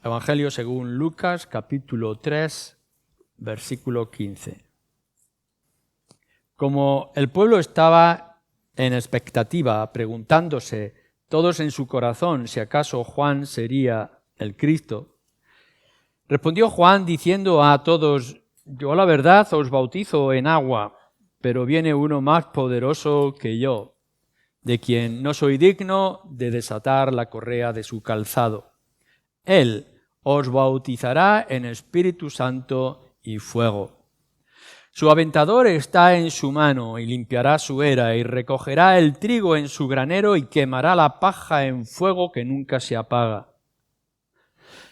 Evangelio según Lucas, capítulo 3, versículo 15. Como el pueblo estaba en expectativa, preguntándose todos en su corazón si acaso Juan sería el Cristo, respondió Juan diciendo a todos: yo la verdad os bautizo en agua, pero viene uno más poderoso que yo, de quien no soy digno de desatar la correa de su calzado. Él os bautizará en Espíritu Santo y fuego. Su aventador está en su mano y limpiará su era y recogerá el trigo en su granero y quemará la paja en fuego que nunca se apaga.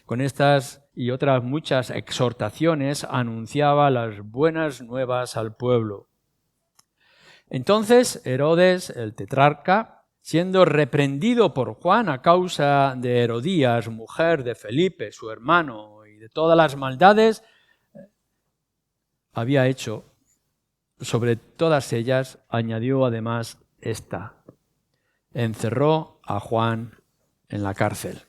Con estas y otras muchas exhortaciones anunciaba las buenas nuevas al pueblo. Entonces Herodes, el tetrarca, siendo reprendido por Juan a causa de Herodías, mujer de Felipe, su hermano, y de todas las maldades había hecho, sobre todas ellas añadió además esta: encerró a Juan en la cárcel.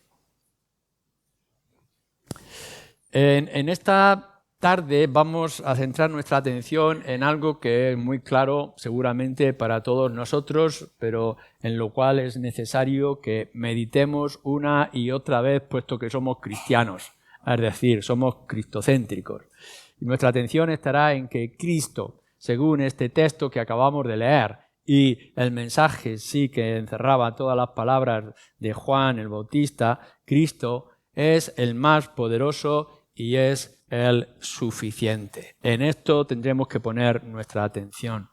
En esta tarde vamos a centrar nuestra atención en algo que es muy claro seguramente para todos nosotros, pero en lo cual es necesario que meditemos una y otra vez, puesto que somos cristianos, es decir, somos cristocéntricos. Y nuestra atención estará en que Cristo, según este texto que acabamos de leer, y el mensaje sí que encerraba todas las palabras de Juan el Bautista, Cristo es el más poderoso y es el suficiente. En esto tendremos que poner nuestra atención.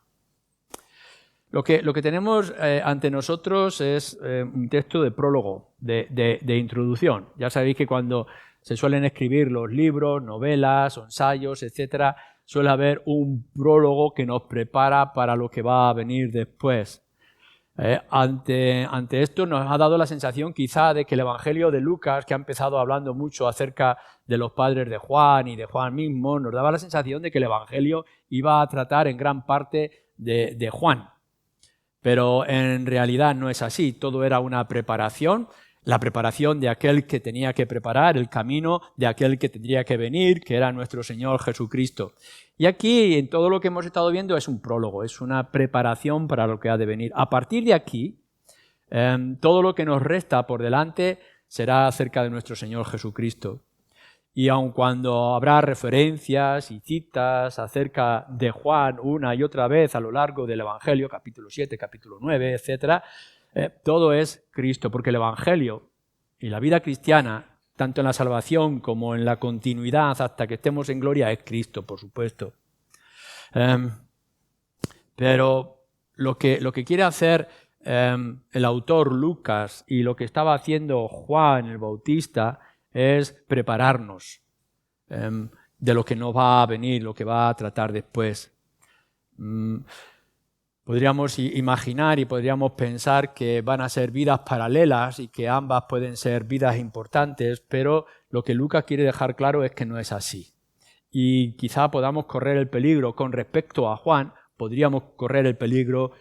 Lo que tenemos ante nosotros es un texto de prólogo, de introducción. Ya sabéis que cuando se suelen escribir los libros, novelas, ensayos, etc., suele haber un prólogo que nos prepara para lo que va a venir después. Ante esto nos ha dado la sensación quizá de que el Evangelio de Lucas, que ha empezado hablando mucho acerca de los padres de Juan y de Juan mismo, nos daba la sensación de que el Evangelio iba a tratar en gran parte de Juan. Pero en realidad no es así, todo era una preparación, la preparación de aquel que tenía que preparar el camino, de aquel que tendría que venir, que era nuestro Señor Jesucristo. Y aquí, en todo lo que hemos estado viendo, es un prólogo, es una preparación para lo que ha de venir. A partir de aquí, todo lo que nos resta por delante será acerca de nuestro Señor Jesucristo. Y aun cuando habrá referencias y citas acerca de Juan una y otra vez a lo largo del Evangelio, capítulo 7, capítulo 9, etc., todo es Cristo, porque el Evangelio y la vida cristiana, tanto en la salvación como en la continuidad hasta que estemos en gloria, es Cristo, por supuesto. Pero lo que quiere hacer el autor Lucas y lo que estaba haciendo Juan el Bautista es prepararnos de lo que nos va a venir, lo que va a tratar después. Podríamos imaginar y podríamos pensar que van a ser vidas paralelas y que ambas pueden ser vidas importantes, pero lo que Lucas quiere dejar claro es que no es así. Y quizá podamos correr el peligro con respecto a Juan, podríamos correr el peligro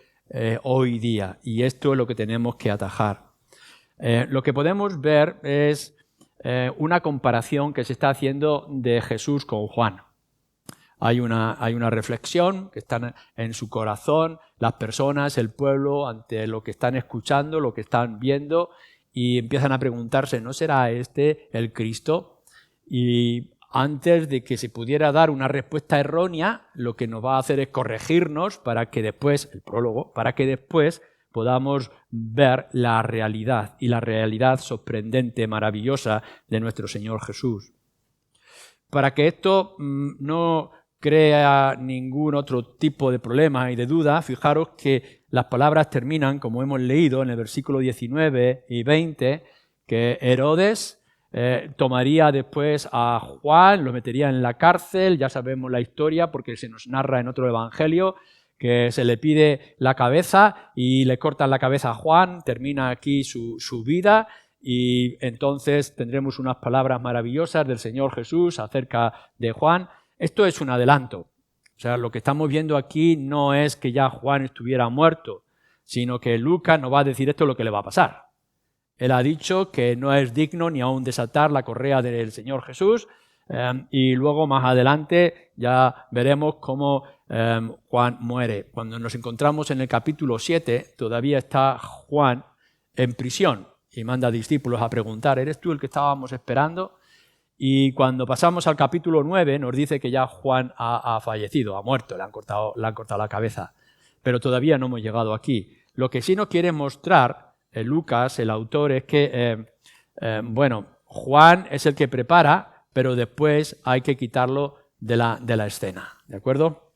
hoy día, y esto es lo que tenemos que atajar. Lo que podemos ver es una comparación que se está haciendo de Jesús con Juan. Hay una reflexión que está en su corazón, las personas, el pueblo, ante lo que están escuchando, lo que están viendo, y empiezan a preguntarse: ¿no será este el Cristo? Y antes de que se pudiera dar una respuesta errónea, lo que nos va a hacer es corregirnos para que después, el prólogo, para que después podamos ver la realidad, y la realidad sorprendente, maravillosa de nuestro Señor Jesús. Para que esto no crea ningún otro tipo de problema y de duda, fijaros que las palabras terminan, como hemos leído en el versículo 19 y 20, que Herodes tomaría después a Juan, lo metería en la cárcel. Ya sabemos la historia porque se nos narra en otro evangelio que se le pide la cabeza y le cortan la cabeza a Juan, termina aquí su vida. Y entonces tendremos unas palabras maravillosas del Señor Jesús acerca de Juan. Esto es un adelanto. O sea, lo que estamos viendo aquí no es que ya Juan estuviera muerto, sino que Lucas nos va a decir esto es lo que le va a pasar. Él ha dicho que no es digno ni aún desatar la correa del Señor Jesús. Y luego más adelante ya veremos cómo Juan muere. Cuando nos encontramos en el capítulo 7, todavía está Juan en prisión y manda a discípulos a preguntar: ¿eres tú el que estábamos esperando? Y cuando pasamos al capítulo 9 nos dice que ya Juan ha fallecido, ha muerto, le han cortado la cabeza. Pero todavía no hemos llegado aquí. Lo que sí nos quiere mostrar Lucas, el autor, es que Juan es el que prepara, pero después hay que quitarlo de la escena, ¿de acuerdo?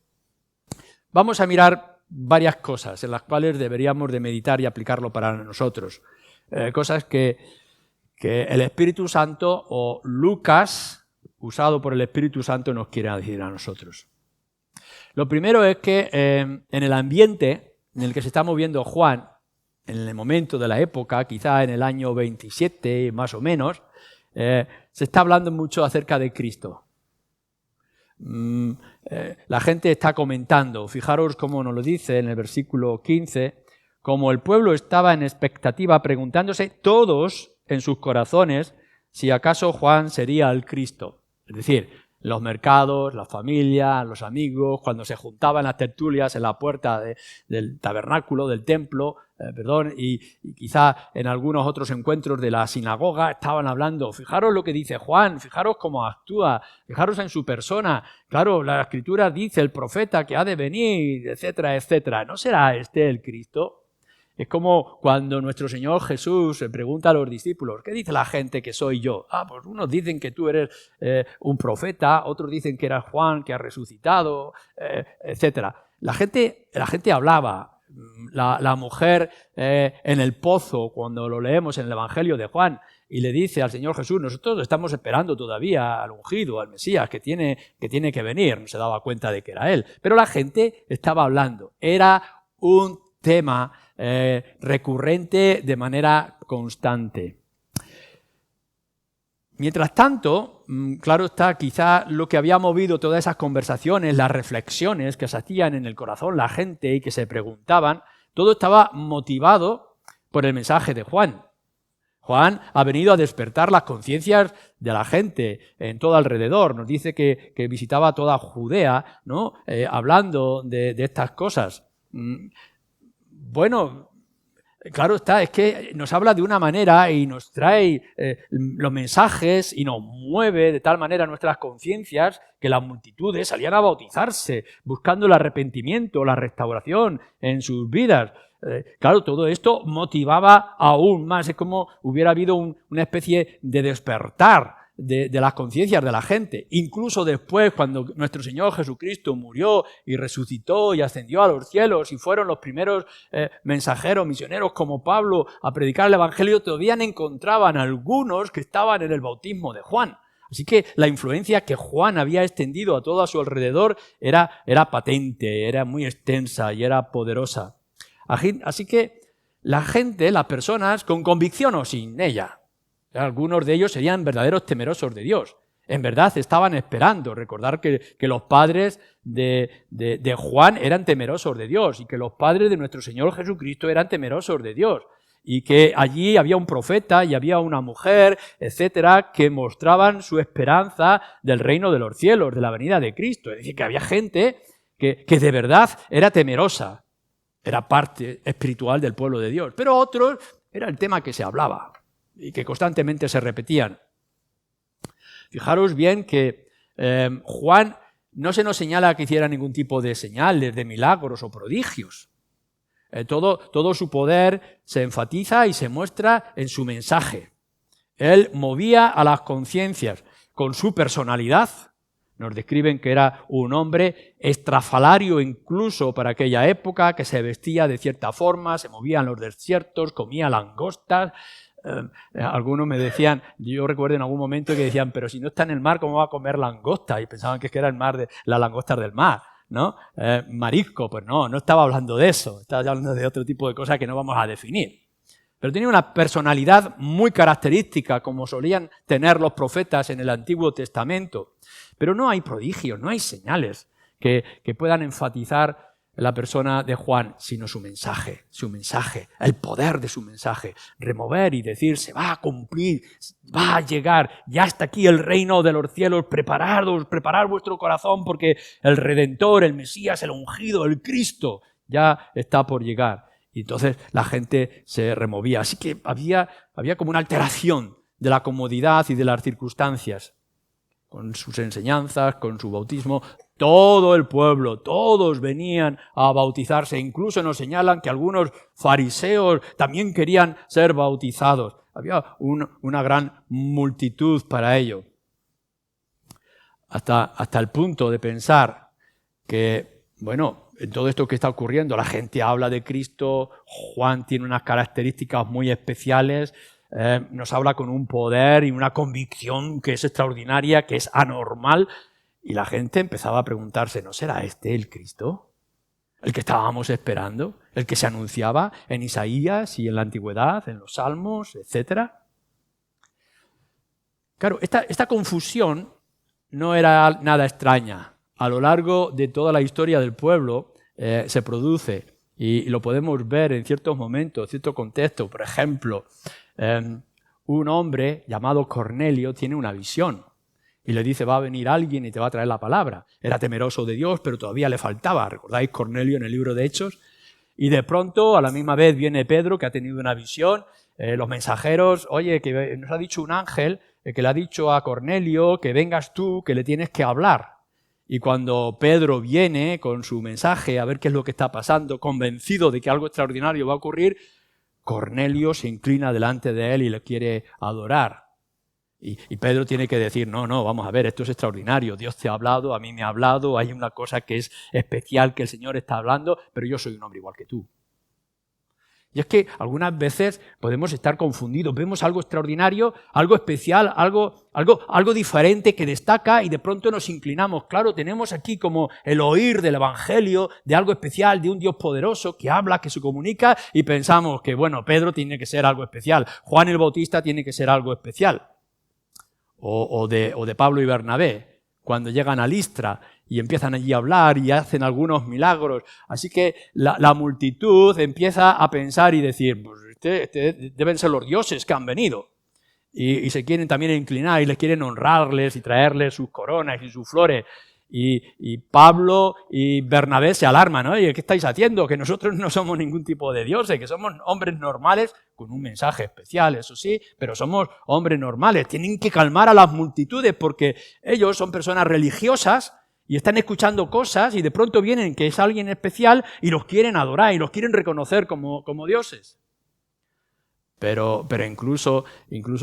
Vamos a mirar varias cosas en las cuales deberíamos de meditar y aplicarlo para nosotros. Cosas que el Espíritu Santo o Lucas, usado por el Espíritu Santo, nos quiere decir a nosotros. Lo primero es que en el ambiente en el que se está moviendo Juan, en el momento de la época, quizá en el año 27 más o menos, se está hablando mucho acerca de Cristo. La gente está comentando, fijaros cómo nos lo dice en el versículo 15, como el pueblo estaba en expectativa preguntándose todos en sus corazones si acaso Juan sería el Cristo. Es decir, los mercados, las familias, los amigos, cuando se juntaban las tertulias en la puerta del tabernáculo, del templo, y quizá en algunos otros encuentros de la sinagoga estaban hablando: fijaros lo que dice Juan, fijaros cómo actúa, fijaros en su persona, claro, la Escritura dice el profeta que ha de venir, etcétera, etcétera. ¿No será este el Cristo? Es como cuando nuestro Señor Jesús pregunta a los discípulos: ¿qué dice la gente que soy yo? Pues unos dicen que tú eres un profeta, otros dicen que eras Juan, que ha resucitado, etcétera. La gente hablaba. La mujer en el pozo, cuando lo leemos en el Evangelio de Juan, y le dice al Señor Jesús: nosotros estamos esperando todavía al ungido, al Mesías, que tiene que venir. No se daba cuenta de que era él. Pero la gente estaba hablando. Era un tema recurrente de manera constante. Mientras tanto, claro está, quizá lo que había movido todas esas conversaciones, las reflexiones que se hacían en el corazón la gente y que se preguntaban, todo estaba motivado por el mensaje de Juan. Juan ha venido a despertar las conciencias de la gente en todo alrededor. Nos dice que visitaba toda Judea, ¿no? Hablando de estas cosas. Bueno, claro está, es que nos habla de una manera y nos trae los mensajes y nos mueve de tal manera nuestras conciencias que las multitudes salían a bautizarse, buscando el arrepentimiento, la restauración en sus vidas. Claro, todo esto motivaba aún más, es como hubiera habido una especie de despertar de las conciencias de la gente. Incluso después, cuando nuestro Señor Jesucristo murió y resucitó y ascendió a los cielos y fueron los primeros mensajeros, misioneros como Pablo a predicar el Evangelio, todavía encontraban algunos que estaban en el bautismo de Juan. Así que la influencia que Juan había extendido a todo a su alrededor era patente, era muy extensa y era poderosa. Así que la gente, las personas, con convicción o sin ella, algunos de ellos serían verdaderos temerosos de Dios. En verdad estaban esperando. Recordar que los padres de Juan eran temerosos de Dios y que los padres de nuestro Señor Jesucristo eran temerosos de Dios. Y que allí había un profeta y había una mujer, etcétera, que mostraban su esperanza del reino de los cielos, de la venida de Cristo. Es decir, que había gente que de verdad era temerosa. Era parte espiritual del pueblo de Dios. Pero otros era el tema que se hablaba y que constantemente se repetían. Fijaros bien que Juan no se nos señala que hiciera ningún tipo de señales, de milagros o prodigios. Todo su poder se enfatiza y se muestra en su mensaje. Él movía a las conciencias con su personalidad. Nos describen que era un hombre estrafalario incluso para aquella época, que se vestía de cierta forma, se movía en los desiertos, comía langostas. Algunos me decían, yo recuerdo en algún momento que decían: pero si no está en el mar, ¿cómo va a comer langosta? Y pensaban que era el mar de las langostas del mar, ¿no? Marisco, pues no estaba hablando de eso, estaba hablando de otro tipo de cosas que no vamos a definir. Pero tenía una personalidad muy característica, como solían tener los profetas en el Antiguo Testamento. Pero no hay prodigios, no hay señales que puedan enfatizar en la persona de Juan, sino su mensaje, el poder de su mensaje. Remover y decir, se va a cumplir, va a llegar, ya está aquí el reino de los cielos, preparad vuestro corazón porque el Redentor, el Mesías, el ungido, el Cristo, ya está por llegar. Y entonces la gente se removía. Así que había como una alteración de la comodidad y de las circunstancias. Con sus enseñanzas, con su bautismo, todo el pueblo, todos venían a bautizarse. Incluso nos señalan que algunos fariseos también querían ser bautizados. Había una gran multitud para ello. Hasta el punto de pensar que, bueno, en todo esto que está ocurriendo, la gente habla de Cristo, Juan tiene unas características muy especiales, nos habla con un poder y una convicción que es extraordinaria, que es anormal, y la gente empezaba a preguntarse, ¿no será este el Cristo? ¿El que estábamos esperando? ¿El que se anunciaba en Isaías y en la Antigüedad, en los Salmos, etcétera? Claro, esta confusión no era nada extraña. A lo largo de toda la historia del pueblo se produce y lo podemos ver en ciertos momentos, en ciertos contextos. Por ejemplo, un hombre llamado Cornelio tiene una visión y le dice, va a venir alguien y te va a traer la palabra. Era temeroso de Dios, pero todavía le faltaba. ¿Recordáis Cornelio en el libro de Hechos? Y de pronto, a la misma vez, viene Pedro, que ha tenido una visión. Los mensajeros, oye, que nos ha dicho un ángel que le ha dicho a Cornelio que vengas tú, que le tienes que hablar. Y cuando Pedro viene con su mensaje a ver qué es lo que está pasando, convencido de que algo extraordinario va a ocurrir, Cornelio se inclina delante de él y le quiere adorar. Y Pedro tiene que decir, no, vamos a ver, esto es extraordinario, Dios te ha hablado, a mí me ha hablado, hay una cosa que es especial que el Señor está hablando, pero yo soy un hombre igual que tú. Y es que algunas veces podemos estar confundidos, vemos algo extraordinario, algo especial, algo diferente que destaca y de pronto nos inclinamos. Claro, tenemos aquí como el oír del Evangelio, de algo especial, de un Dios poderoso que habla, que se comunica y pensamos que, bueno, Pedro tiene que ser algo especial, Juan el Bautista tiene que ser algo especial. O de Pablo y Bernabé, cuando llegan a Listra y empiezan allí a hablar y hacen algunos milagros. Así que la multitud empieza a pensar y decir, pues deben ser los dioses que han venido. Y se quieren también inclinar y les quieren honrarles y traerles sus coronas y sus flores. Y Pablo y Bernabé se alarman, ¿no? Oye, ¿qué estáis haciendo? Que nosotros no somos ningún tipo de dioses, que somos hombres normales con un mensaje especial, eso sí, pero somos hombres normales. Tienen que calmar a las multitudes porque ellos son personas religiosas y están escuchando cosas y de pronto vienen que es alguien especial y los quieren adorar y los quieren reconocer como dioses. Pero incluso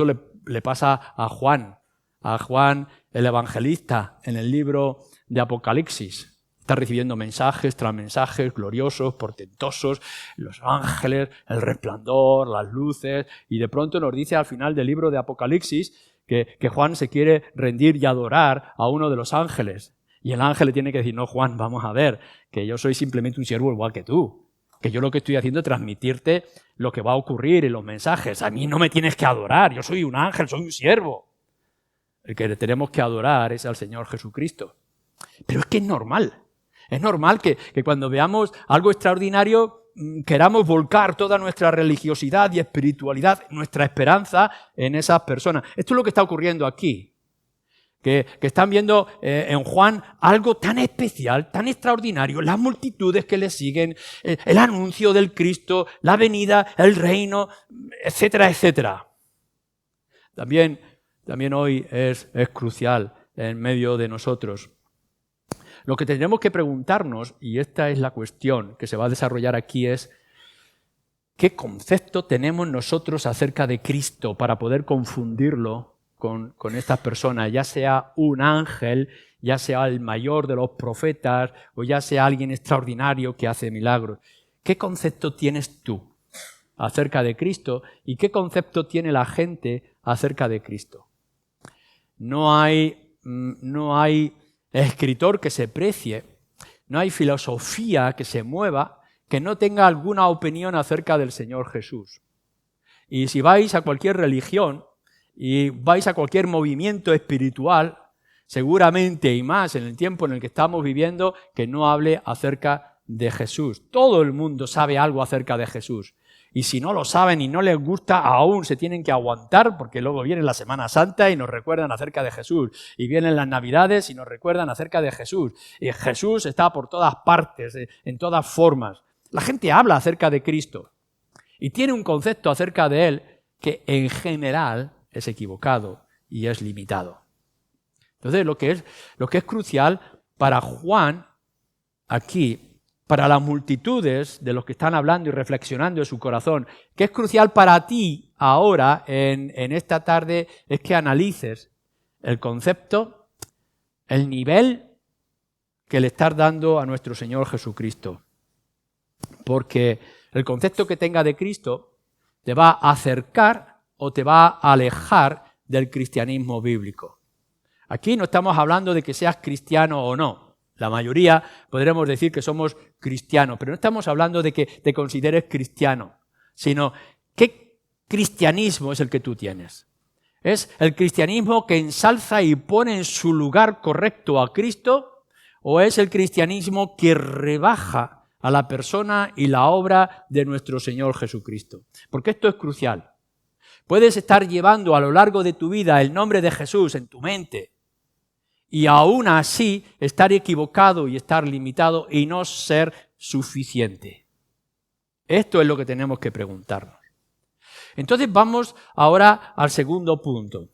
le pasa a Juan el evangelista en el libro de Apocalipsis. Está recibiendo mensajes tras mensajes gloriosos, portentosos, los ángeles, el resplandor, las luces, y de pronto nos dice al final del libro de Apocalipsis que Juan se quiere rendir y adorar a uno de los ángeles. Y el ángel le tiene que decir, no, Juan, vamos a ver, que yo soy simplemente un siervo igual que tú, que yo lo que estoy haciendo es transmitirte lo que va a ocurrir en los mensajes. A mí no me tienes que adorar, yo soy un ángel, soy un siervo. El que tenemos que adorar es al Señor Jesucristo. Pero es que es normal que cuando veamos algo extraordinario queramos volcar toda nuestra religiosidad y espiritualidad, nuestra esperanza en esas personas. Esto es lo que está ocurriendo aquí. Que están viendo en Juan algo tan especial, tan extraordinario, las multitudes que le siguen, el anuncio del Cristo, la venida, el reino, etcétera, etcétera. También hoy es crucial en medio de nosotros. Lo que tendremos que preguntarnos, y esta es la cuestión que se va a desarrollar aquí, es ¿qué concepto tenemos nosotros acerca de Cristo para poder confundirlo con estas personas? Ya sea un ángel, ya sea el mayor de los profetas, o ya sea alguien extraordinario que hace milagros. ¿Qué concepto tienes tú acerca de Cristo y qué concepto tiene la gente acerca de Cristo? No hay escritor que se precie, no hay filosofía que se mueva que no tenga alguna opinión acerca del Señor Jesús. Y si vais a cualquier religión y vais a cualquier movimiento espiritual, seguramente y más en el tiempo en el que estamos viviendo, que no hable acerca de Jesús. Todo el mundo sabe algo acerca de Jesús. Y si no lo saben y no les gusta, aún se tienen que aguantar, porque luego viene la Semana Santa y nos recuerdan acerca de Jesús. Y vienen las Navidades y nos recuerdan acerca de Jesús. Y Jesús está por todas partes, en todas formas. La gente habla acerca de Cristo y tiene un concepto acerca de Él que en general es equivocado y es limitado. Entonces, lo que es crucial para Juan aquí, para las multitudes de los que están hablando y reflexionando en su corazón, que es crucial para ti ahora, en esta tarde, es que analices el concepto, el nivel que le estás dando a nuestro Señor Jesucristo. Porque el concepto que tenga de Cristo te va a acercar o te va a alejar del cristianismo bíblico. Aquí no estamos hablando de que seas cristiano o no. La mayoría podremos decir que somos cristianos, pero no estamos hablando de que te consideres cristiano, sino ¿qué cristianismo es el que tú tienes? ¿Es el cristianismo que ensalza y pone en su lugar correcto a Cristo? ¿O es el cristianismo que rebaja a la persona y la obra de nuestro Señor Jesucristo? Porque esto es crucial. Puedes estar llevando a lo largo de tu vida el nombre de Jesús en tu mente, y aún así estar equivocado y estar limitado y no ser suficiente. Esto es lo que tenemos que preguntarnos. Entonces vamos ahora al segundo punto.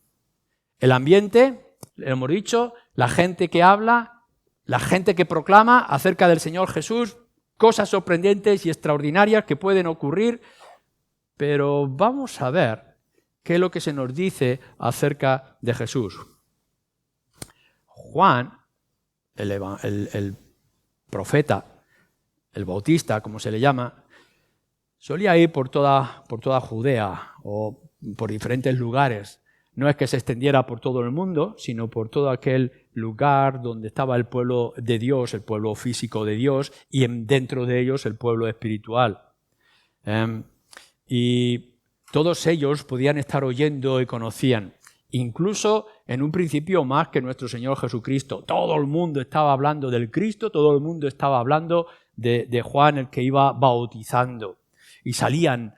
El ambiente, lo hemos dicho, la gente que habla, la gente que proclama acerca del Señor Jesús, cosas sorprendentes y extraordinarias que pueden ocurrir, pero vamos a ver qué es lo que se nos dice acerca de Jesús. Juan, el profeta, el bautista, como se le llama, solía ir por toda Judea o por diferentes lugares. No es que se extendiera por todo el mundo, sino por todo aquel lugar donde estaba el pueblo de Dios, el pueblo físico de Dios, y dentro de ellos el pueblo espiritual. Y todos ellos podían estar oyendo y conocían. Incluso en un principio más que nuestro Señor Jesucristo. Todo el mundo estaba hablando del Cristo, todo el mundo estaba hablando de Juan, el que iba bautizando. Y salían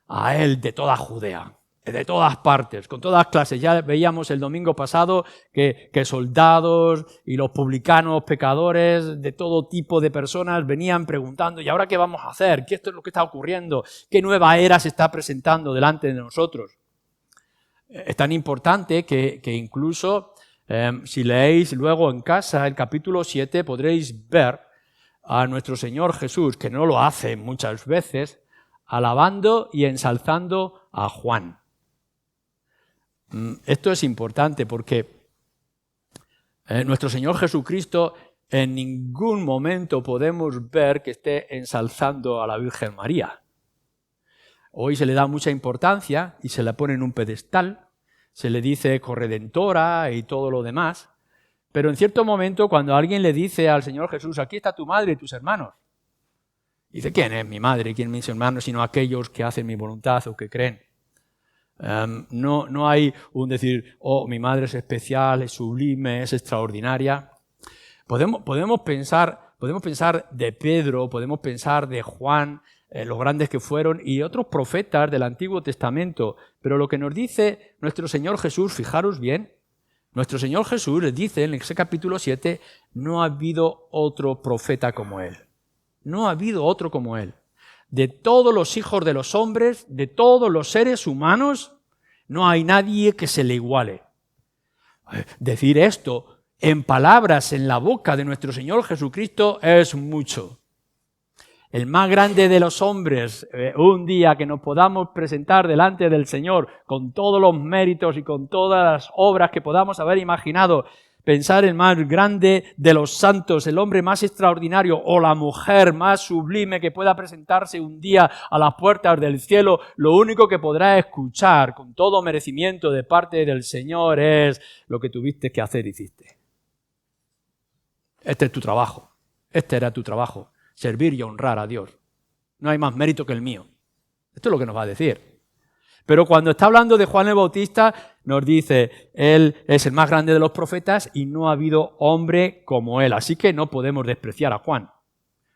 a él de toda Judea, de todas partes, con todas clases. Ya veíamos el domingo pasado que soldados y los publicanos, pecadores, de todo tipo de personas venían preguntando, ¿y ahora qué vamos a hacer? ¿Qué esto es lo que está ocurriendo? ¿Qué nueva era se está presentando delante de nosotros? Es tan importante que incluso si leéis luego en casa el capítulo 7 podréis ver a nuestro Señor Jesús, que no lo hace muchas veces, alabando y ensalzando a Juan. Esto es importante porque nuestro Señor Jesucristo en ningún momento podemos ver que esté ensalzando a la Virgen María. Hoy se le da mucha importancia y se la pone en un pedestal, se le dice corredentora y todo lo demás, pero en cierto momento cuando alguien le dice al Señor Jesús, aquí está tu madre y tus hermanos, dice, ¿quién es mi madre y quién mis hermanos? Sino aquellos que hacen mi voluntad o que creen. No hay un decir, oh, mi madre es especial, es sublime, es extraordinaria. Podemos pensar de Pedro, podemos pensar de Juan, los grandes que fueron, y otros profetas del Antiguo Testamento. Pero lo que nos dice nuestro Señor Jesús, fijaros bien, nuestro Señor Jesús les dice en ese capítulo 7, no ha habido otro profeta como Él. No ha habido otro como Él. De todos los hijos de los hombres, de todos los seres humanos, no hay nadie que se le iguale. Decir esto en palabras en la boca de nuestro Señor Jesucristo es mucho. El más grande de los hombres, un día que nos podamos presentar delante del Señor con todos los méritos y con todas las obras que podamos haber imaginado, pensar el más grande de los santos, el hombre más extraordinario o la mujer más sublime que pueda presentarse un día a las puertas del cielo, lo único que podrá escuchar con todo merecimiento de parte del Señor es lo que tuviste que hacer, hiciste. Este es tu trabajo, este era tu trabajo. Servir y honrar a Dios. No hay más mérito que el mío. Esto es lo que nos va a decir. Pero cuando está hablando de Juan el Bautista, nos dice, él es el más grande de los profetas y no ha habido hombre como él. Así que no podemos despreciar a Juan.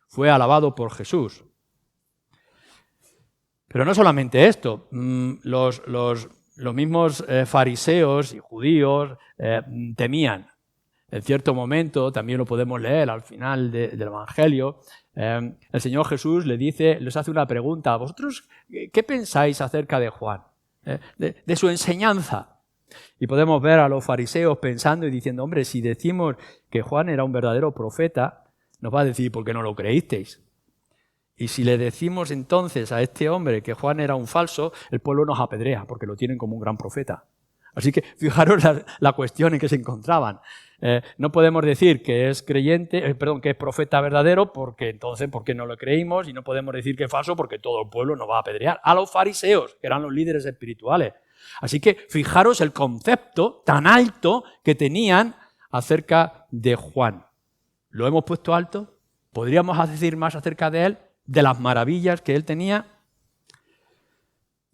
fue alabado por Jesús. Pero no solamente esto, los mismos fariseos y judíos temían. En cierto momento, también lo podemos leer al final del Evangelio, el Señor Jesús les hace una pregunta. ¿Vosotros qué pensáis acerca de Juan? De su enseñanza. Y podemos ver a los fariseos pensando y diciendo, hombre, si decimos que Juan era un verdadero profeta, nos va a decir, ¿por qué no lo creísteis? Y si le decimos entonces a este hombre que Juan era un falso, el pueblo nos apedrea porque lo tienen como un gran profeta. Así que fijaros la cuestión en que se encontraban. No podemos decir que es creyente, que es profeta verdadero, porque entonces, ¿por qué no lo creímos? Y no podemos decir que es falso porque todo el pueblo nos va a apedrear. A los fariseos, que eran los líderes espirituales. Así que fijaros el concepto tan alto que tenían acerca de Juan. ¿Lo hemos puesto alto? ¿Podríamos decir más acerca de él? De las maravillas que él tenía.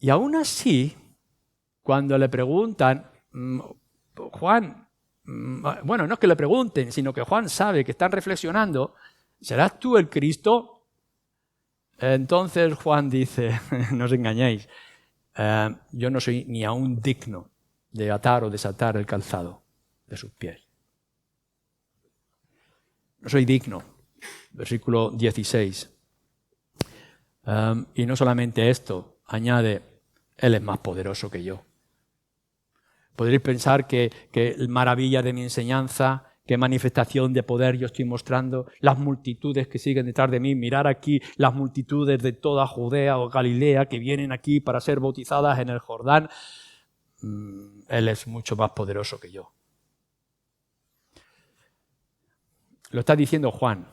Y aún así, cuando le preguntan, Juan, bueno, no es que le pregunten, sino que Juan sabe que están reflexionando, ¿serás tú el Cristo? Entonces Juan dice, no os engañéis, yo no soy ni aún digno de atar o desatar el calzado de sus pies. No soy digno. Versículo 16. Y no solamente esto, añade, Él es más poderoso que yo. Podréis pensar que maravilla de mi enseñanza, qué manifestación de poder yo estoy mostrando, las multitudes que siguen detrás de mí, mirar aquí las multitudes de toda Judea o Galilea que vienen aquí para ser bautizadas en el Jordán. Él es mucho más poderoso que yo. Lo está diciendo Juan.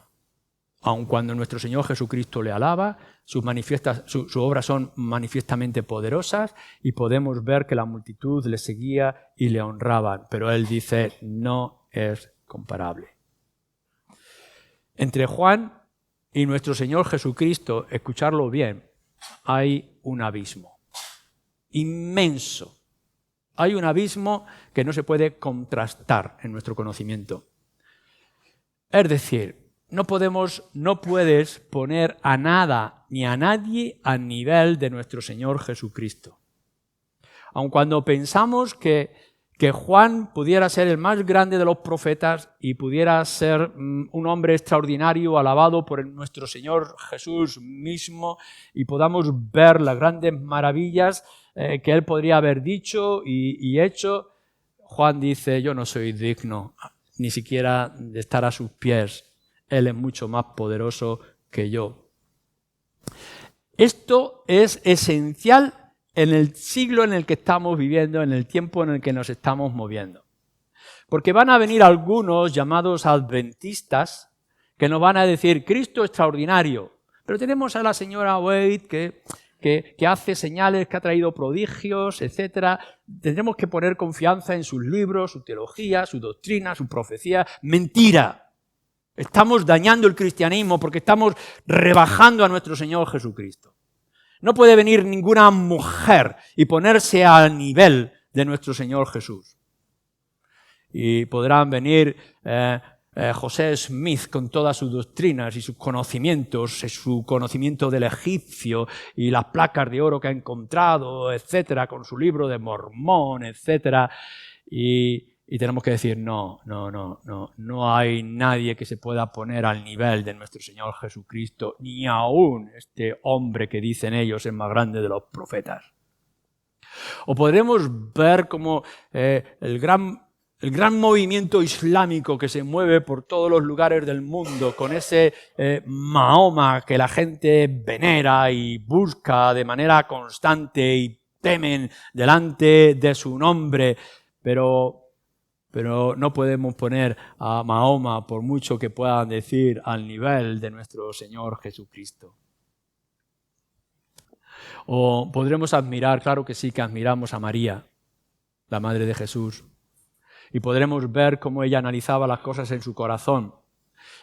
Aun cuando nuestro Señor Jesucristo le alaba, sus obras son manifiestamente poderosas y podemos ver que la multitud le seguía y le honraban. Pero él dice, no es comparable. Entre Juan y nuestro Señor Jesucristo, escucharlo bien, hay un abismo inmenso. Hay un abismo que no se puede contrastar en nuestro conocimiento. Es decir, no puedes poner a nada ni a nadie al nivel de nuestro Señor Jesucristo. Aun cuando pensamos que Juan pudiera ser el más grande de los profetas y pudiera ser un hombre extraordinario, alabado por nuestro Señor Jesús mismo, y podamos ver las grandes maravillas que él podría haber dicho y hecho, Juan dice, yo no soy digno ni siquiera de estar a sus pies. Él es mucho más poderoso que yo. Esto es esencial en el siglo en el que estamos viviendo, en el tiempo en el que nos estamos moviendo. Porque van a venir algunos llamados adventistas que nos van a decir, Cristo extraordinario. Pero tenemos a la señora Wade que hace señales, que ha traído prodigios, etc. Tendremos que poner confianza en sus libros, su teología, su doctrina, su profecía. ¡Mentira! Estamos dañando el cristianismo porque estamos rebajando a nuestro Señor Jesucristo. No puede venir ninguna mujer y ponerse al nivel de nuestro Señor Jesús. Y podrán venir José Smith con todas sus doctrinas y sus conocimientos, su conocimiento del egipcio y las placas de oro que ha encontrado, etcétera, con su libro de Mormón, etcétera. Y tenemos que decir, no hay nadie que se pueda poner al nivel de nuestro Señor Jesucristo, ni aún este hombre que dicen ellos es más grande de los profetas. O podremos ver como el gran movimiento islámico que se mueve por todos los lugares del mundo, con ese Mahoma que la gente venera y busca de manera constante y temen delante de su nombre, pero no podemos poner a Mahoma, por mucho que puedan decir, al nivel de nuestro Señor Jesucristo. O podremos admirar, claro que sí, que admiramos a María, la Madre de Jesús, y podremos ver cómo ella analizaba las cosas en su corazón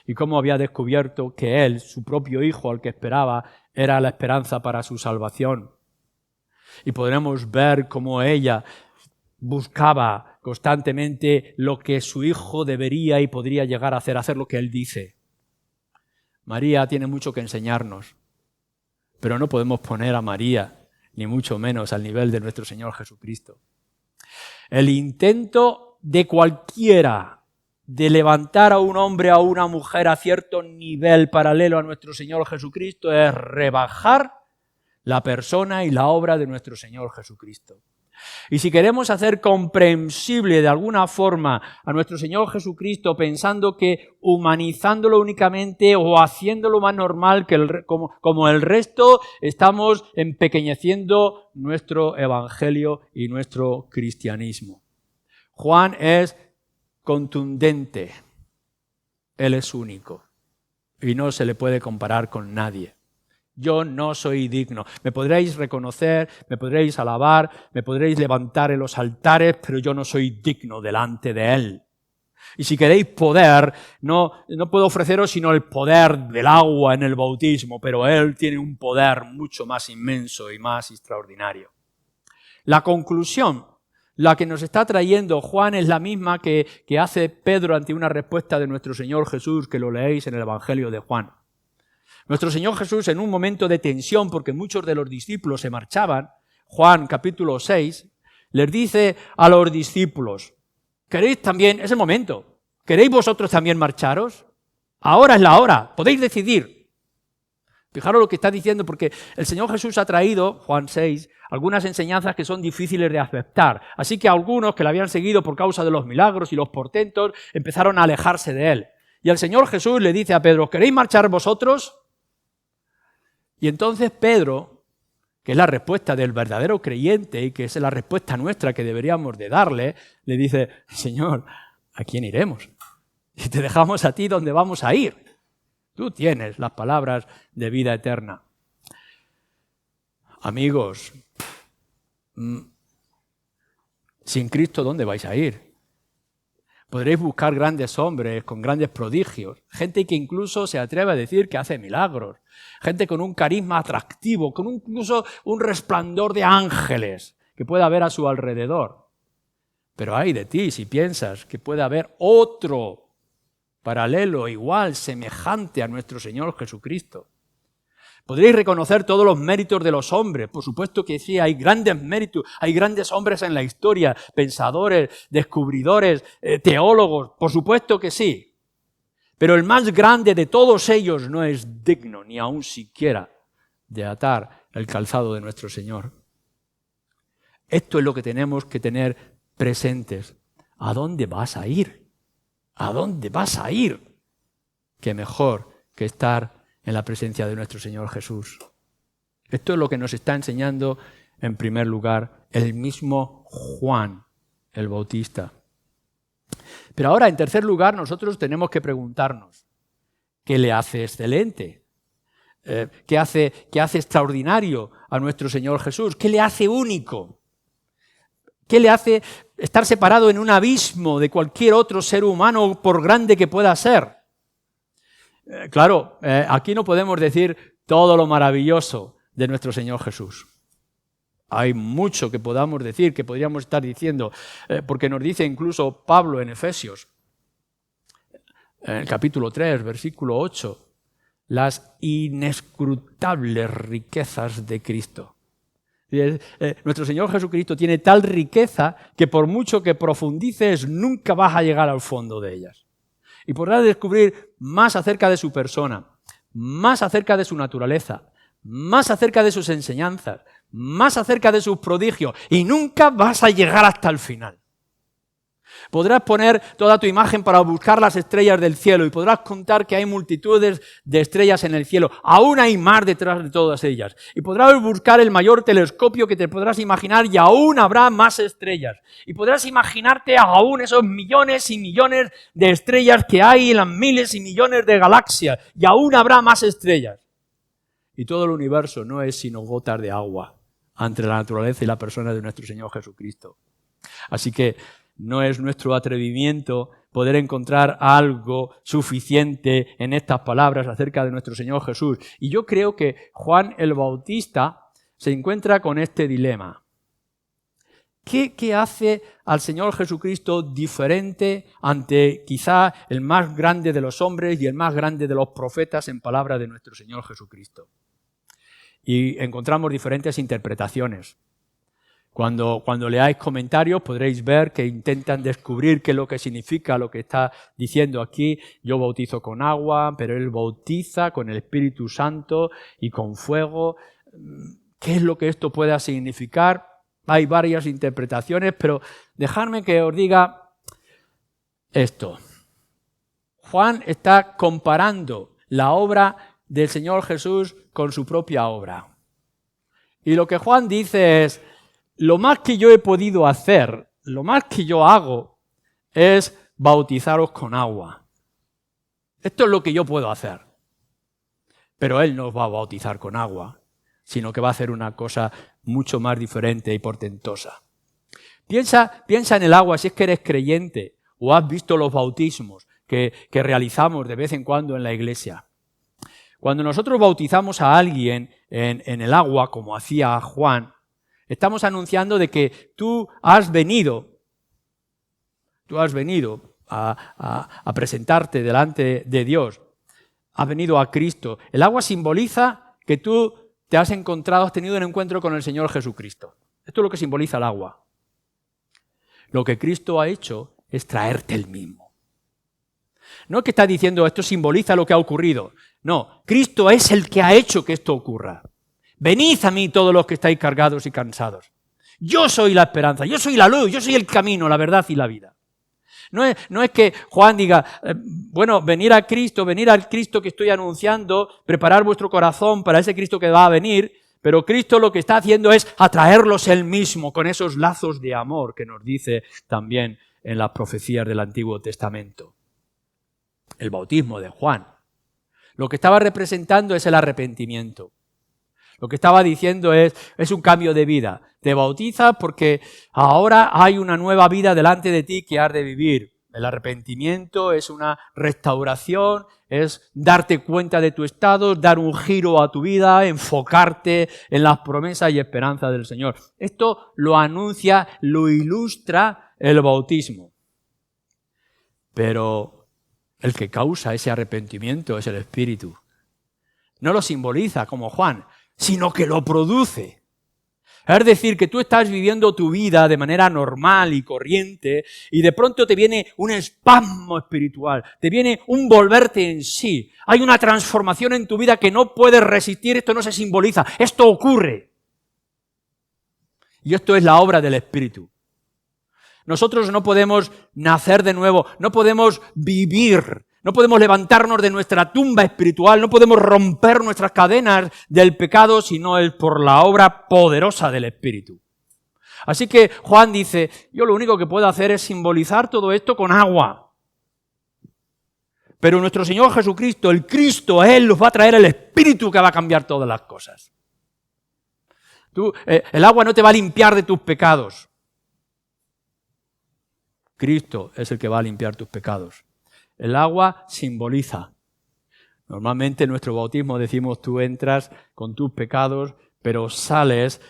y cómo había descubierto que él, su propio hijo al que esperaba, era la esperanza para su salvación. Y podremos ver cómo ella buscaba constantemente lo que su hijo debería y podría llegar a hacer lo que él dice. María tiene mucho que enseñarnos, pero no podemos poner a María, ni mucho menos al nivel de nuestro Señor Jesucristo. El intento de cualquiera de levantar a un hombre o a una mujer a cierto nivel paralelo a nuestro Señor Jesucristo es rebajar la persona y la obra de nuestro Señor Jesucristo. Y si queremos hacer comprensible de alguna forma a nuestro Señor Jesucristo pensando que humanizándolo únicamente o haciéndolo más normal que como el resto, estamos empequeñeciendo nuestro evangelio y nuestro cristianismo. Juan es contundente. Él es único y no se le puede comparar con nadie. Yo no soy digno. Me podréis reconocer, me podréis alabar, me podréis levantar en los altares, pero yo no soy digno delante de Él. Y si queréis poder, no puedo ofreceros sino el poder del agua en el bautismo, pero Él tiene un poder mucho más inmenso y más extraordinario. La conclusión, la que nos está trayendo Juan, es la misma que hace Pedro ante una respuesta de nuestro Señor Jesús, que lo leéis en el Evangelio de Juan. Nuestro Señor Jesús, en un momento de tensión, porque muchos de los discípulos se marchaban, Juan capítulo 6, les dice a los discípulos, ¿queréis también, es el momento, ¿queréis vosotros también marcharos? Ahora es la hora, podéis decidir. Fijaros lo que está diciendo, porque el Señor Jesús ha traído, Juan 6, algunas enseñanzas que son difíciles de aceptar. Así que algunos que le habían seguido por causa de los milagros y los portentos, empezaron a alejarse de Él. Y el Señor Jesús le dice a Pedro, ¿queréis marchar vosotros? Y entonces Pedro, que es la respuesta del verdadero creyente y que es la respuesta nuestra que deberíamos de darle, le dice, Señor, ¿a quién iremos? Si te dejamos a ti, ¿dónde vamos a ir? Tú tienes las palabras de vida eterna. Amigos, sin Cristo, ¿dónde vais a ir? Podréis buscar grandes hombres con grandes prodigios, gente que incluso se atreve a decir que hace milagros, gente con un carisma atractivo, con incluso un resplandor de ángeles que pueda haber a su alrededor. Pero ay de ti si piensas que puede haber otro paralelo, igual, semejante a nuestro Señor Jesucristo. Podréis reconocer todos los méritos de los hombres. Por supuesto que sí, hay grandes méritos, hay grandes hombres en la historia, pensadores, descubridores, teólogos, por supuesto que sí. Pero el más grande de todos ellos no es digno, ni aun siquiera, de atar el calzado de nuestro Señor. Esto es lo que tenemos que tener presentes. ¿A dónde vas a ir? ¿A dónde vas a ir? Qué mejor que estar en la presencia de nuestro Señor Jesús. Esto es lo que nos está enseñando, en primer lugar, el mismo Juan, el Bautista. Pero ahora, en tercer lugar, nosotros tenemos que preguntarnos, ¿qué le hace excelente? ¿Qué hace extraordinario a nuestro Señor Jesús? ¿Qué le hace único? ¿Qué le hace estar separado en un abismo de cualquier otro ser humano, por grande que pueda ser? Claro, aquí no podemos decir todo lo maravilloso de nuestro Señor Jesús. Hay mucho que podamos decir, que podríamos estar diciendo, porque nos dice incluso Pablo en Efesios, en el capítulo 3, versículo 8, las inescrutables riquezas de Cristo. Nuestro Señor Jesucristo tiene tal riqueza que por mucho que profundices, nunca vas a llegar al fondo de ellas. Y podrás descubrir más acerca de su persona, más acerca de su naturaleza, más acerca de sus enseñanzas, más acerca de sus prodigios, y nunca vas a llegar hasta el final. Podrás poner toda tu imagen para buscar las estrellas del cielo y podrás contar que hay multitudes de estrellas en el cielo. Aún hay más detrás de todas ellas. Y podrás buscar el mayor telescopio que te podrás imaginar y aún habrá más estrellas. Y podrás imaginarte aún esos millones y millones de estrellas que hay en las miles y millones de galaxias. Y aún habrá más estrellas. Y todo el universo no es sino gotas de agua ante la naturaleza y la persona de nuestro Señor Jesucristo. Así que no es nuestro atrevimiento poder encontrar algo suficiente en estas palabras acerca de nuestro Señor Jesús. Y yo creo que Juan el Bautista se encuentra con este dilema. ¿Qué hace al Señor Jesucristo diferente ante quizá el más grande de los hombres y el más grande de los profetas en palabra de nuestro Señor Jesucristo? Y encontramos diferentes interpretaciones. Cuando leáis comentarios podréis ver que intentan descubrir qué es lo que significa lo que está diciendo aquí. Yo bautizo con agua, pero Él bautiza con el Espíritu Santo y con fuego. ¿Qué es lo que esto pueda significar? Hay varias interpretaciones, pero dejadme que os diga esto. Juan está comparando la obra del Señor Jesús con su propia obra. Y lo que Juan dice es: lo más que yo he podido hacer, lo más que yo hago, es bautizaros con agua. Esto es lo que yo puedo hacer. Pero Él no os va a bautizar con agua, sino que va a hacer una cosa mucho más diferente y portentosa. Piensa en el agua si es que eres creyente o has visto los bautismos que realizamos de vez en cuando en la iglesia. Cuando nosotros bautizamos a alguien en el agua, como hacía Juan, estamos anunciando de que tú has venido a presentarte delante de Dios, has venido a Cristo. El agua simboliza que tú te has tenido un encuentro con el Señor Jesucristo. Esto es lo que simboliza el agua. Lo que Cristo ha hecho es traerte el mismo. No es que está diciendo esto simboliza lo que ha ocurrido. No, Cristo es el que ha hecho que esto ocurra. Venid a mí todos los que estáis cargados y cansados. Yo soy la esperanza, yo soy la luz, yo soy el camino, la verdad y la vida. No es que Juan diga, venir al Cristo que estoy anunciando, preparar vuestro corazón para ese Cristo que va a venir, pero Cristo lo que está haciendo es atraerlos Él mismo con esos lazos de amor que nos dice también en las profecías del Antiguo Testamento. El bautismo de Juan. Lo que estaba representando es el arrepentimiento. Lo que estaba diciendo es un cambio de vida. Te bautizas porque ahora hay una nueva vida delante de ti que has de vivir. El arrepentimiento es una restauración, es darte cuenta de tu estado, dar un giro a tu vida, enfocarte en las promesas y esperanzas del Señor. Esto lo anuncia, lo ilustra el bautismo. Pero el que causa ese arrepentimiento es el Espíritu. No lo simboliza como Juan, sino que lo produce. Es decir, que tú estás viviendo tu vida de manera normal y corriente y de pronto te viene un espasmo espiritual, te viene un volverte en sí. Hay una transformación en tu vida que no puedes resistir, esto no se simboliza, esto ocurre. Y esto es la obra del Espíritu. Nosotros no podemos nacer de nuevo, no podemos vivir, no podemos levantarnos de nuestra tumba espiritual, no podemos romper nuestras cadenas del pecado, sino es por la obra poderosa del Espíritu. Así que Juan dice, yo lo único que puedo hacer es simbolizar todo esto con agua. Pero nuestro Señor Jesucristo, el Cristo, Él nos va a traer el Espíritu que va a cambiar todas las cosas. El agua no te va a limpiar de tus pecados. Cristo es el que va a limpiar tus pecados. El agua simboliza. Normalmente en nuestro bautismo decimos tú entras con tus pecados, pero sales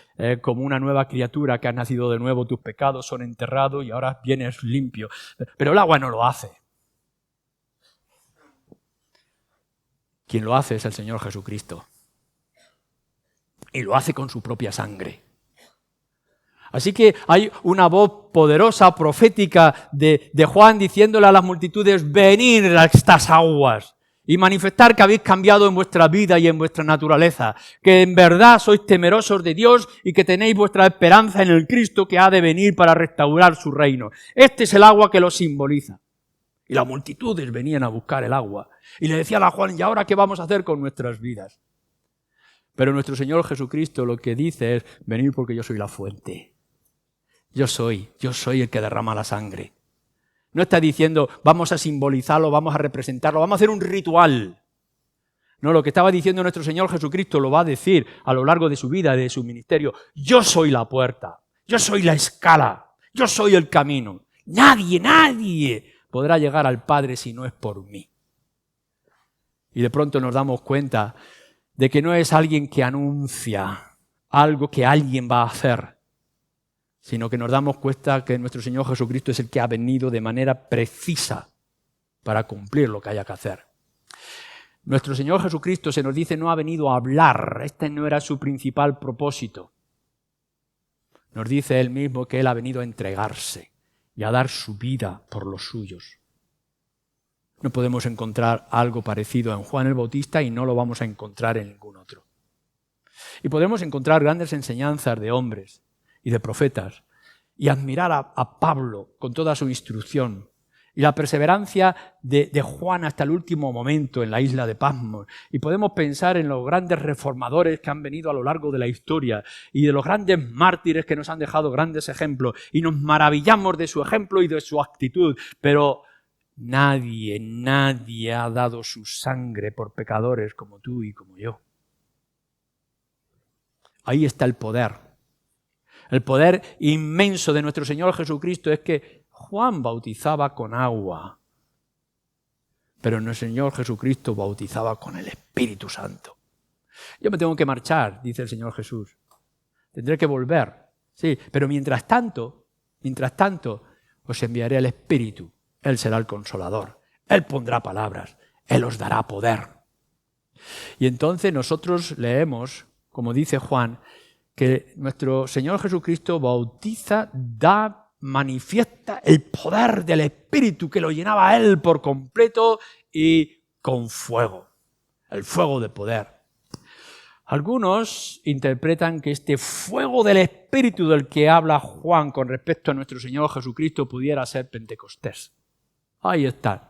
como una nueva criatura que has nacido de nuevo, tus pecados son enterrados y ahora vienes limpio. Pero el agua no lo hace. Quien lo hace es el Señor Jesucristo. Y lo hace con su propia sangre. Así que hay una voz poderosa, profética de Juan diciéndole a las multitudes, venid a estas aguas y manifestar que habéis cambiado en vuestra vida y en vuestra naturaleza, que en verdad sois temerosos de Dios y que tenéis vuestra esperanza en el Cristo que ha de venir para restaurar su reino. Este es el agua que lo simboliza. Y las multitudes venían a buscar el agua y le decían a Juan, ¿y ahora qué vamos a hacer con nuestras vidas? Pero nuestro Señor Jesucristo lo que dice es, venid porque yo soy la fuente. Yo soy el que derrama la sangre. No está diciendo, vamos a simbolizarlo, vamos a representarlo, vamos a hacer un ritual. No, lo que estaba diciendo nuestro Señor Jesucristo lo va a decir a lo largo de su vida, de su ministerio. Yo soy la puerta, yo soy la escala, yo soy el camino. Nadie podrá llegar al Padre si no es por mí. Y de pronto nos damos cuenta de que no es alguien que anuncia algo que alguien va a hacer, sino que nos damos cuenta que nuestro Señor Jesucristo es el que ha venido de manera precisa para cumplir lo que haya que hacer. Nuestro Señor Jesucristo, se nos dice, no ha venido a hablar. Este no era su principal propósito. Nos dice Él mismo que Él ha venido a entregarse y a dar su vida por los suyos. No podemos encontrar algo parecido en Juan el Bautista y no lo vamos a encontrar en ningún otro. Y podemos encontrar grandes enseñanzas de hombres y de profetas y admirar a Pablo con toda su instrucción y la perseverancia de Juan hasta el último momento en la isla de Patmos. Y podemos pensar en los grandes reformadores que han venido a lo largo de la historia y de los grandes mártires que nos han dejado grandes ejemplos y nos maravillamos de su ejemplo y de su actitud, pero nadie ha dado su sangre por pecadores como tú y como yo. Ahí está el poder. El poder inmenso de nuestro Señor Jesucristo es que Juan bautizaba con agua, pero nuestro Señor Jesucristo bautizaba con el Espíritu Santo. Yo me tengo que marchar, dice el Señor Jesús. Tendré que volver, sí, pero mientras tanto, os enviaré el Espíritu. Él será el Consolador. Él pondrá palabras. Él os dará poder. Y entonces nosotros leemos, como dice Juan, que nuestro Señor Jesucristo bautiza, manifiesta el poder del Espíritu que lo llenaba a Él por completo y con fuego. El fuego de poder. Algunos interpretan que este fuego del Espíritu del que habla Juan con respecto a nuestro Señor Jesucristo pudiera ser Pentecostés. Ahí están,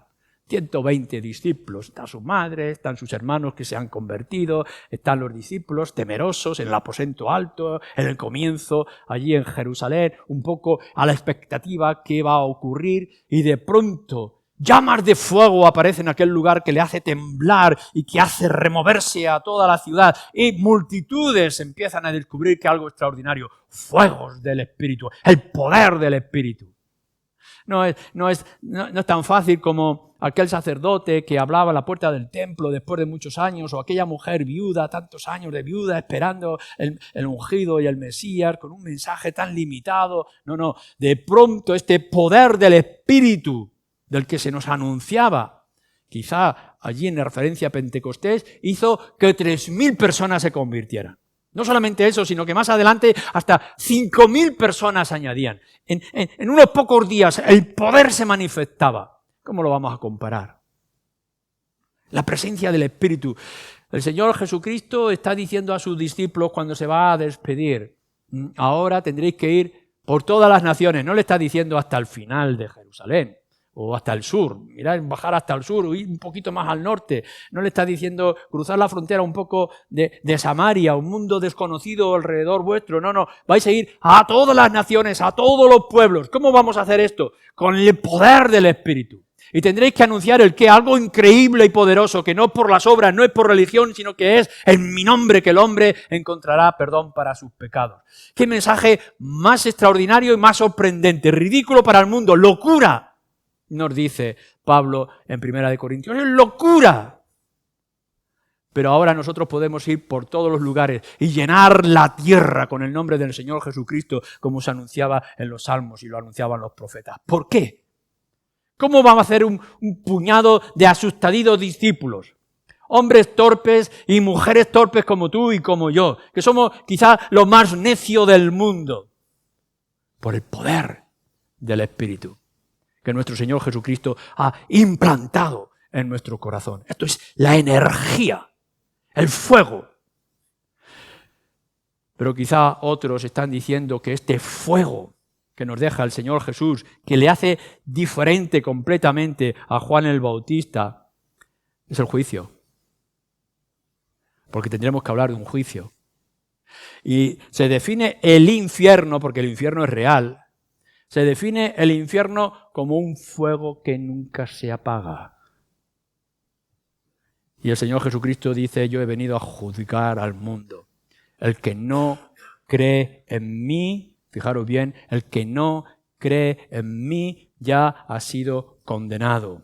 120 discípulos, está su madre, están sus hermanos que se han convertido, están los discípulos temerosos en el aposento alto, en el comienzo, allí en Jerusalén, un poco a la expectativa que va a ocurrir y de pronto llamas de fuego aparecen en aquel lugar que le hace temblar y que hace removerse a toda la ciudad y multitudes empiezan a descubrir que algo extraordinario, fuegos del Espíritu, el poder del Espíritu. No es tan fácil como aquel sacerdote que hablaba a la puerta del templo después de muchos años, o aquella mujer viuda, tantos años de viuda, esperando el ungido y el Mesías con un mensaje tan limitado. No, de pronto este poder del Espíritu del que se nos anunciaba, quizá allí en referencia a Pentecostés, hizo que 3.000 personas se convirtieran. No solamente eso, sino que más adelante hasta 5.000 personas añadían. En unos pocos días el poder se manifestaba. ¿Cómo lo vamos a comparar? La presencia del Espíritu. El Señor Jesucristo está diciendo a sus discípulos cuando se va a despedir, ahora tendréis que ir por todas las naciones. No le está diciendo hasta el final de Jerusalén o hasta el sur. Mirad, bajar hasta el sur o ir un poquito más al norte. No le está diciendo cruzar la frontera un poco de Samaria, un mundo desconocido alrededor vuestro. No, vais a ir a todas las naciones, a todos los pueblos. ¿Cómo vamos a hacer esto? Con el poder del Espíritu. Y tendréis que anunciar el qué, algo increíble y poderoso, que no por las obras, no es por religión, sino que es en mi nombre que el hombre encontrará perdón para sus pecados. Qué mensaje más extraordinario y más sorprendente, ridículo para el mundo, locura. Nos dice Pablo en 1 Corintios, ¡es locura! Pero ahora nosotros podemos ir por todos los lugares y llenar la tierra con el nombre del Señor Jesucristo, como se anunciaba en los Salmos y lo anunciaban los profetas. ¿Por qué? ¿Cómo vamos a hacer un puñado de asustaditos discípulos? Hombres torpes y mujeres torpes como tú y como yo, que somos quizá los más necios del mundo, por el poder del Espíritu que nuestro Señor Jesucristo ha implantado en nuestro corazón. Esto es la energía, el fuego. Pero quizá otros están diciendo que este fuego que nos deja el Señor Jesús, que le hace diferente completamente a Juan el Bautista, es el juicio. Porque tendremos que hablar de un juicio. Y se define el infierno, porque el infierno es real. Se define el infierno como un fuego que nunca se apaga. Y el Señor Jesucristo dice, yo he venido a juzgar al mundo. El que no cree en mí, fijaros bien, el que no cree en mí ya ha sido condenado.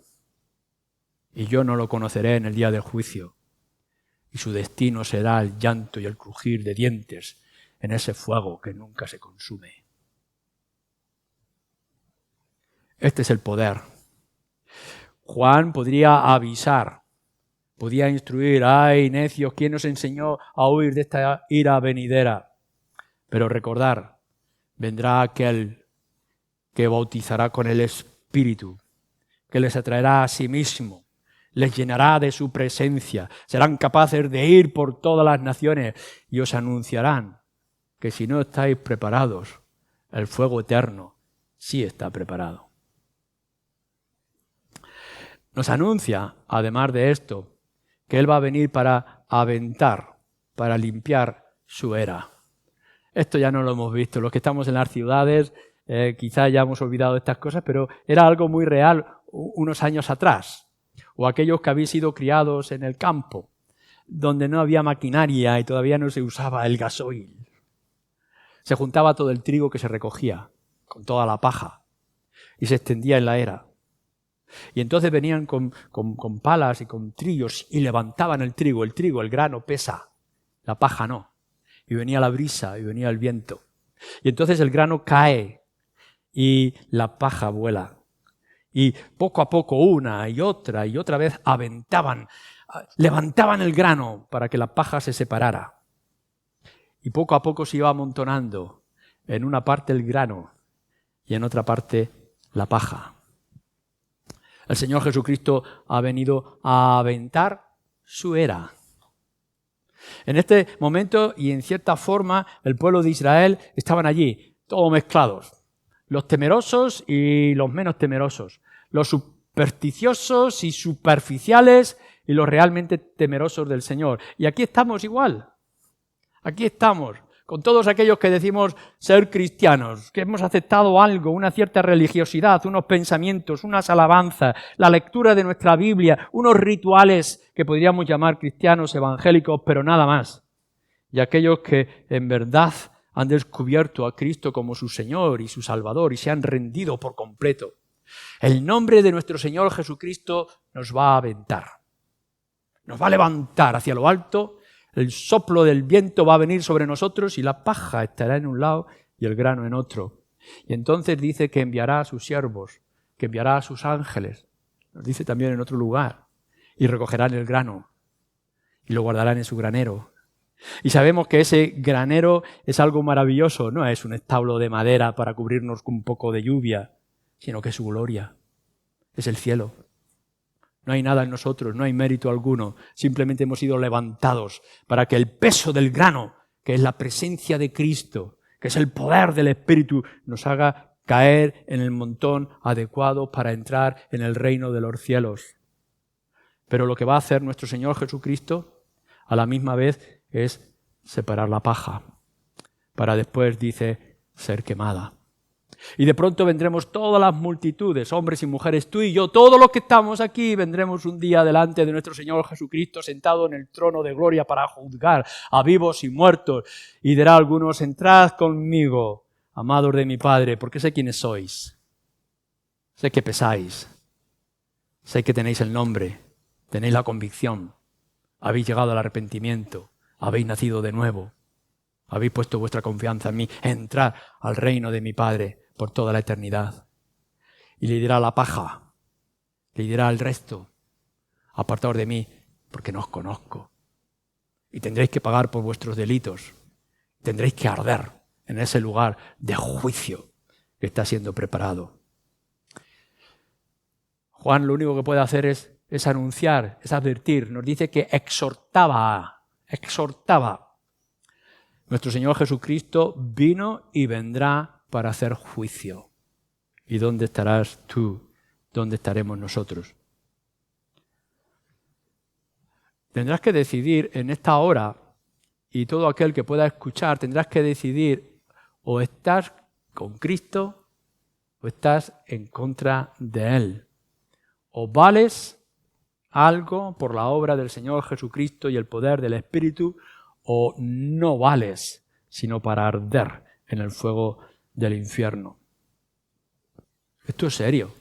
Y yo no lo conoceré en el día del juicio. Y su destino será el llanto y el crujir de dientes en ese fuego que nunca se consume. Este es el poder. Juan podría avisar, podía instruir, ¡ay, necios! ¿Quién nos enseñó a huir de esta ira venidera? Pero recordar, vendrá aquel que bautizará con el Espíritu, que les atraerá a sí mismo, les llenará de su presencia, serán capaces de ir por todas las naciones y os anunciarán que si no estáis preparados, el fuego eterno sí está preparado. Nos anuncia, además de esto, que Él va a venir para aventar, para limpiar su era. Esto ya no lo hemos visto. Los que estamos en las ciudades quizás ya hemos olvidado estas cosas, pero era algo muy real unos años atrás. O aquellos que habéis sido criados en el campo, donde no había maquinaria y todavía no se usaba el gasoil. Se juntaba todo el trigo que se recogía, con toda la paja, y se extendía en la era. Y entonces venían con palas y con trillos y levantaban el trigo, el grano pesa, la paja no. Y venía la brisa y venía el viento. Y entonces el grano cae y la paja vuela. Y poco a poco una y otra vez aventaban, levantaban el grano para que la paja se separara. Y poco a poco se iba amontonando en una parte el grano y en otra parte la paja. El Señor Jesucristo ha venido a aventar su era. En este momento y en cierta forma el pueblo de Israel estaban allí, todos mezclados. Los temerosos y los menos temerosos. Los supersticiosos y superficiales y los realmente temerosos del Señor. Y aquí estamos igual. Aquí estamos, con todos aquellos que decimos ser cristianos, que hemos aceptado algo, una cierta religiosidad, unos pensamientos, unas alabanzas, la lectura de nuestra Biblia, unos rituales que podríamos llamar cristianos, evangélicos, pero nada más. Y aquellos que en verdad han descubierto a Cristo como su Señor y su Salvador y se han rendido por completo. El nombre de nuestro Señor Jesucristo nos va a aventar, nos va a levantar hacia lo alto. El soplo del viento va a venir sobre nosotros y la paja estará en un lado y el grano en otro. Y entonces dice que enviará a sus siervos, que enviará a sus ángeles. Nos dice también en otro lugar. Y recogerán el grano y lo guardarán en su granero. Y sabemos que ese granero es algo maravilloso. No es un establo de madera para cubrirnos con un poco de lluvia, sino que es su gloria. Es el cielo. No hay nada en nosotros, no hay mérito alguno. Simplemente hemos sido levantados para que el peso del grano, que es la presencia de Cristo, que es el poder del Espíritu, nos haga caer en el montón adecuado para entrar en el reino de los cielos. Pero lo que va a hacer nuestro Señor Jesucristo, a la misma vez, es separar la paja, para después, dice, ser quemada. Y de pronto vendremos todas las multitudes, hombres y mujeres, tú y yo, todos los que estamos aquí, vendremos un día delante de nuestro Señor Jesucristo sentado en el trono de gloria para juzgar a vivos y muertos. Y dirá a algunos, entrad conmigo, amados de mi Padre, porque sé quiénes sois. Sé que pesáis, sé que tenéis el nombre, tenéis la convicción, habéis llegado al arrepentimiento, habéis nacido de nuevo, habéis puesto vuestra confianza en mí, entrad al reino de mi Padre por toda la eternidad. Y le dirá a la paja, le dirá al resto, apartaos de mí, porque no os conozco. Y tendréis que pagar por vuestros delitos, tendréis que arder en ese lugar de juicio que está siendo preparado. Juan lo único que puede hacer es anunciar, es advertir. Nos dice que exhortaba. Nuestro Señor Jesucristo vino y vendrá para hacer juicio. ¿Y dónde estarás tú? ¿Dónde estaremos nosotros? Tendrás que decidir en esta hora, y todo aquel que pueda escuchar, tendrás que decidir o estás con Cristo o estás en contra de Él. O vales algo por la obra del Señor Jesucristo y el poder del Espíritu, o no vales, sino para arder en el fuego del infierno. Esto es serio,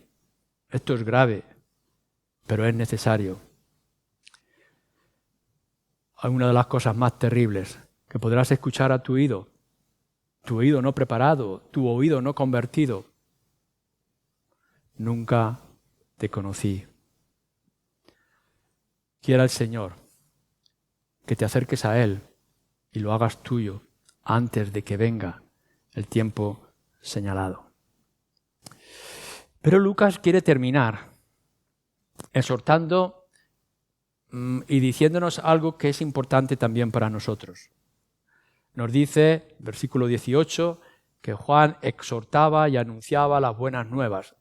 esto es grave, pero es necesario. Hay una de las cosas más terribles que podrás escuchar a tu oído no preparado, tu oído no convertido. nunca te conocí. Quiera el Señor que te acerques a Él y lo hagas tuyo antes de que venga el tiempo señalado. Pero Lucas quiere terminar exhortando y diciéndonos algo que es importante también para nosotros. Nos dice, versículo 18, que Juan exhortaba y anunciaba las buenas nuevas.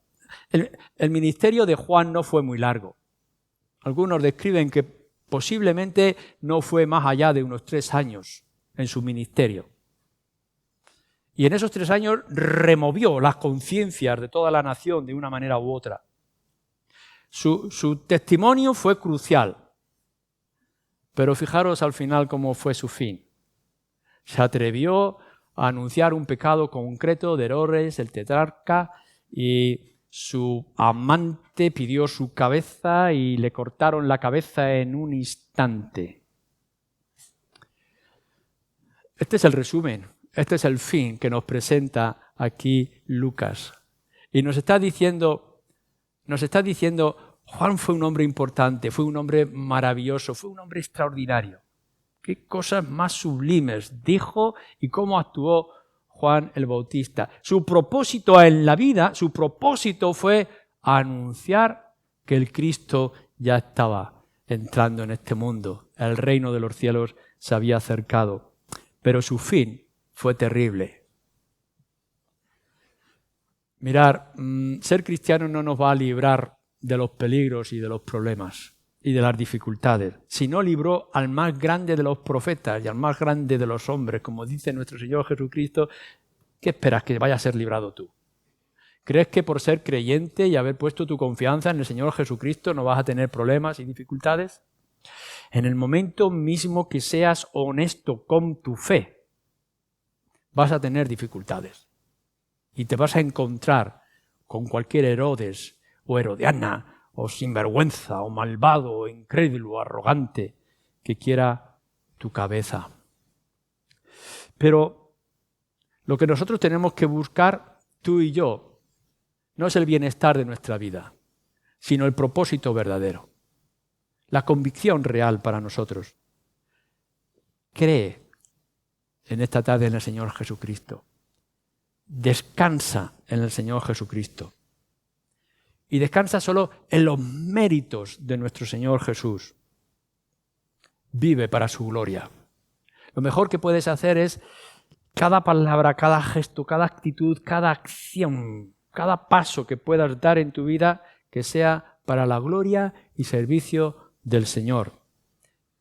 El ministerio de Juan no fue muy largo. Algunos describen que posiblemente no fue más allá de unos 3 años en su ministerio. Y en esos 3 años removió las conciencias de toda la nación de una manera u otra. Su testimonio fue crucial, pero fijaros al final cómo fue su fin. Se atrevió a anunciar un pecado concreto de Herodes, el tetrarca, y su amante pidió su cabeza y le cortaron la cabeza en un instante. Este es el resumen, este es el fin que nos presenta aquí Lucas. Y nos está diciendo, Juan fue un hombre importante, fue un hombre maravilloso, fue un hombre extraordinario. Qué cosas más sublimes dijo y cómo actuó Juan el Bautista. Su propósito en la vida, su propósito fue anunciar que el Cristo ya estaba entrando en este mundo. El reino de los cielos se había acercado. Pero su fin fue terrible. Mirar, ser cristiano no nos va a librar de los peligros y de los problemas y de las dificultades, sino libró al más grande de los profetas y al más grande de los hombres, como dice nuestro Señor Jesucristo. ¿Qué esperas que vaya a ser librado tú? ¿Crees que por ser creyente y haber puesto tu confianza en el Señor Jesucristo no vas a tener problemas y dificultades? En el momento mismo que seas honesto con tu fe, vas a tener dificultades y te vas a encontrar con cualquier Herodes o Herodiana o sinvergüenza, o malvado, o incrédulo, o arrogante, que quiera tu cabeza. Pero lo que nosotros tenemos que buscar, tú y yo, no es el bienestar de nuestra vida, sino el propósito verdadero, la convicción real para nosotros. Cree en esta tarde en el Señor Jesucristo. Descansa en el Señor Jesucristo. Y descansa solo en los méritos de nuestro Señor Jesús. Vive para su gloria. Lo mejor que puedes hacer es cada palabra, cada gesto, cada actitud, cada acción, cada paso que puedas dar en tu vida, que sea para la gloria y servicio del Señor.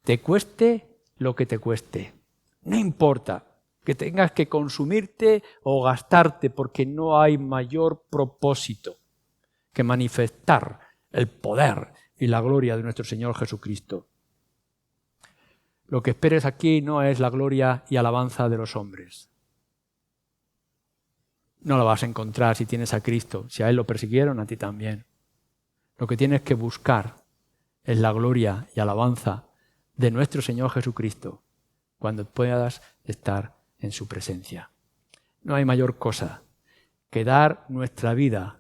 Te cueste lo que te cueste. No importa que tengas que consumirte o gastarte, porque no hay mayor propósito que manifestar el poder y la gloria de nuestro Señor Jesucristo. Lo que esperes aquí no es la gloria y alabanza de los hombres. No la vas a encontrar si tienes a Cristo. Si a Él lo persiguieron, a ti también. Lo que tienes que buscar es la gloria y alabanza de nuestro Señor Jesucristo cuando puedas estar en su presencia. No hay mayor cosa que dar nuestra vida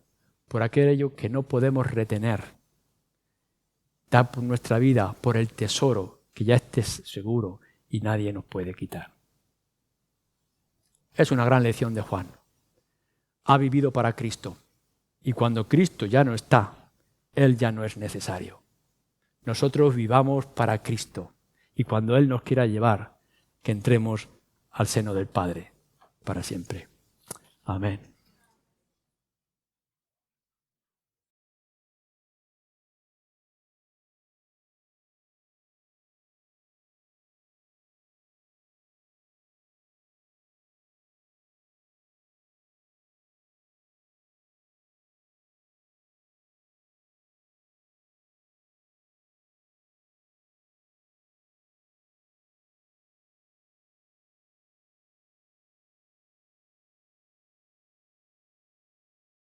por aquello que no podemos retener. Dar por nuestra vida por el tesoro que ya estés seguro y nadie nos puede quitar. Es una gran lección de Juan. Ha vivido para Cristo y cuando Cristo ya no está, Él ya no es necesario. Nosotros vivamos para Cristo y cuando Él nos quiera llevar, que entremos al seno del Padre para siempre. Amén.